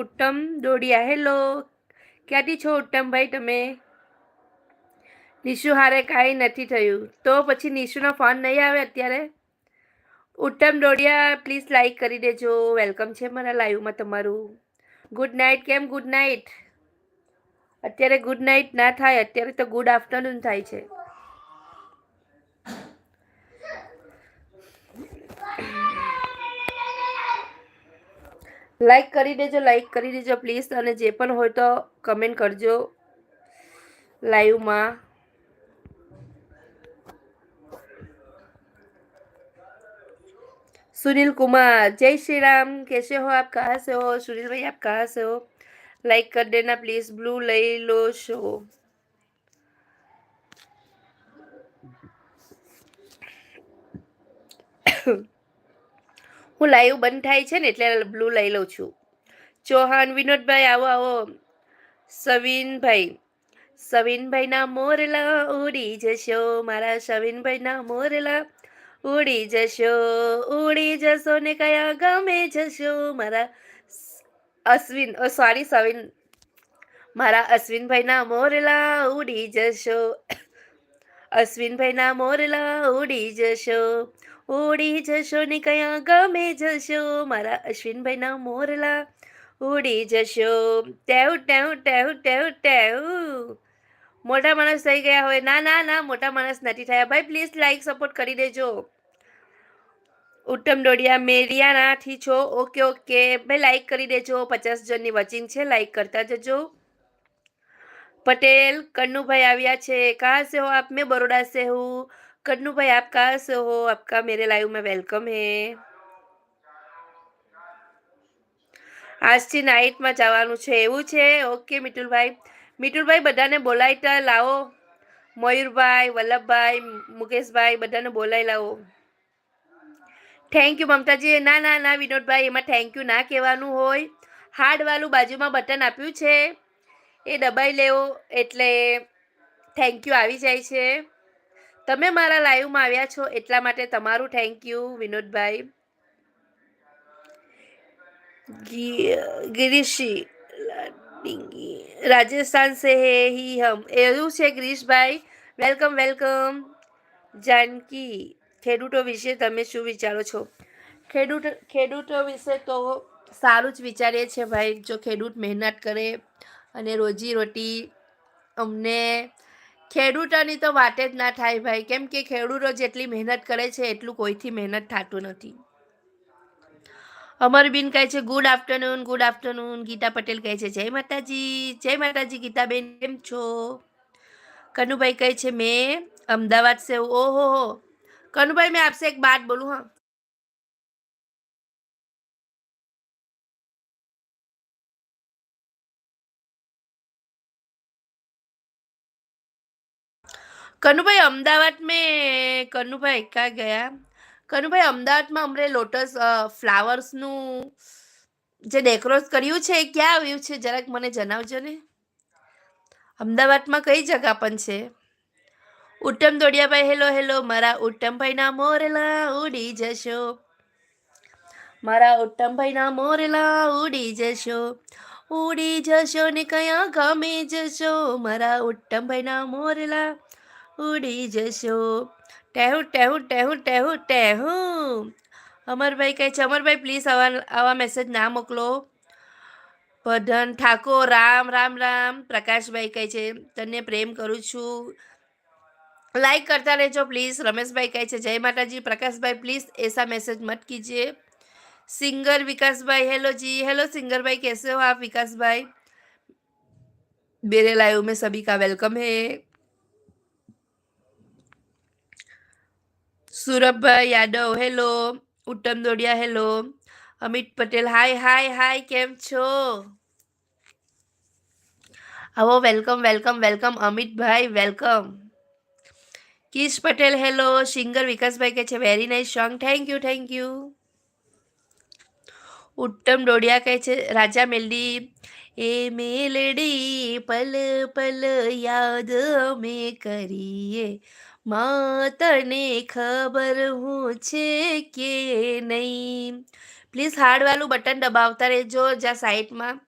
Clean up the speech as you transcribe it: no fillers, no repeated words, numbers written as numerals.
ઉત્તમ દોડિયા હેલો, ક્યાંથી છો ઉત્તમભાઈ તમે? નિશુ હારે કાંઈ નથી થયું તો પછી નિશુનો ફોન નહીં આવે અત્યારે? ઉત્તમ દોડિયા પ્લીઝ લાઈક કરી દેજો. વેલકમ છે મારા લાઈવમાં તમારું. Good night. કેમ ગુડ નાઇટ? અત્યારે ગુડ નાઇટ ના થાય, અત્યારે તો ગુડ આફ્ટરનૂન થાય છે. લાઈક કરી દેજો, લાઈક કરી દેજો પ્લીઝ. અને જે પણ હોય તો કમેન્ટ કરજો લાઈવમાં. सुनील कुमार जय श्री राम, कैसे हो आप, कहाँ से हो? सुनील भाई आप कहाँ से हो? लाइक कर देना प्लीज. ब्लू लई लो शो. હું લાઈવ બંધ થાય છે ને એટલે બ્લુ લઈ લઉં છું. ચૌહાણ વિનોદભાઈ આવો આવો. સવિનભાઈ ના મોરલા ઉડી જશો, મારા સવિનભાઈ ના મોરલા ઉડી જશો ને કયા ગમે જશો, મારા સવિન મારા અશ્વિનભાઈ ના મોરલા ઉડી જશો, અશ્વિનભાઈ ના મોરલા ઉડી જશો ને કયા ગમે જશો, મારા અશ્વિનભાઈ ના મોરલા ઉડી જશો. ટેવ ટેવ ટેવ ટેવ ટેવ. મોટા માણસ થઈ ગયા હોય? ના ના ના, મોટા માણસ નથી થયા ભાઈ. પ્લીઝ લાઈક સપોર્ટ કરી દેજો. ઉત્તમ દોડિયા મેરિયાનાથી છો? ઓકે ઓકે ભાઈ, લાઈક કરી દેજો. 50 જણની વચિંગ છે, લાઈક કરતા જજો. पटेल कन्नू भाई आविया छे. कहाँ से हो आप? मैं बड़ौदा से हूँ. कन्नू भाई आप कहाँ से हो? आपका मेरे लाइव में वेलकम है. આજથી નાઇટમાં જવાનું છે એવું છે? ઓકે મિતુલભાઈ બધાને બોલાવી લાવો. મયુરભાઈ, વલ્લભભાઈ, મુકેશભાઈ બધાને બોલાવી લાવો. થેન્ક યુ મમતાજી. ના ના ના વિનોદભાઈ, એમાં થેન્ક યુ ના કહેવાનું હોય. હાર્ડવાળું બાજુમાં બટન આપ્યું છે, એ દબાઈ લેવો એટલે થેન્ક યુ આવી જાય છે. તમે મારા લાઈવમાં આવ્યા છો એટલા માટે તમારું થેન્ક યુ વિનોદભાઈ. गिरीशी राजस्थान से है ही हम. એવું છે ગ્રીશભાઈ, વેલકમ વેલકમ. જાનકી, ખેડૂતો વિશે તમે શું વિચારો છો? ખેડૂતો વિશે તો સારું જ વિચારીએ છીએ ભાઈ. જો ખેડૂત મહેનત કરે અને રોજી રોટી, અમને ખેડૂતોની તો વાત જ ના થાય ભાઈ. કેમ કે ખેડૂતો જેટલી મહેનત કરે છે એટલું કોઈથી મહેનત થતું નથી. અમરબીન કહે છે good afternoon. Good afternoon. Gita Patel કહે છે જય માતાજી ગીતાબેન કેમ છો? कन्नूभाई કહે છે मैं अहमदाबाद से हूँ. ओहो हो कन्नूभाई, मैं आपसे एक बात बोलूँ? हाँ, कन्नूभाई अहमदाबाद में, कन्नूभाई क्या गया? कन्नूभाई અમદાવાદમાં અમરે લોટસ ફ્લાવર્સનું જે ડેકોરેટ કર્યું છે એ ક્યાં આવ્યું છે જરાક મને જણાવજો ને. અમદાવાદમાં કઈ જગા પણ છે? ઉત્તમ દોડિયાભાઈ હેલો હેલો. મારા ઉત્તમભાઈના મોરલા ઉડી જશો, મારા ઉત્તમભાઈના મોરલા ઉડી જશો ને કયા ગમે જશો, મારા ઉત્તમભાઈના મોરલા ઉડી જશો. ટેહુ ટેહુ ટેહુ ટેહુ ટેહુ. અમરભાઈ કહે છે અમરભાઈ પ્લીઝ આવા મેસેજ ના મોકલો. પધન ઠાકોર રામ રામ રામ. પ્રકાશભાઈ કહે છે તને પ્રેમ કરું છું. लाइक करता रहजो प्लीज. रमेश भाई कहे जय माताजी. प्रकाश भाई प्लीज ऐसा मैसेज मत कीजिए. सिंगर विकास भाई हेलो जी. हेलो सिंगर भाई, कैसे हो आप विकास भाई? मेरे लाइव में सभी का वेलकम है. सूरभ भाई यादव हेलो. उत्तम दौड़िया हेलो. अमित पटेल हाय हाय हाय, केम छो? आओ वेलकम वेलकम वेलकम अमित भाई वेलकम. किश पटेल हेलो. सिंगर विकास भाई कहे very nice song. Thank you thank you. उत्तम डोडिया कहे राजा मेलडी ए मेलडी पल पल याद में करिए, माँ तने खबर हूँ छे के नहीं. प्लीज हार्ड वालू बटन दबावता रहजो ज्यादा साइड में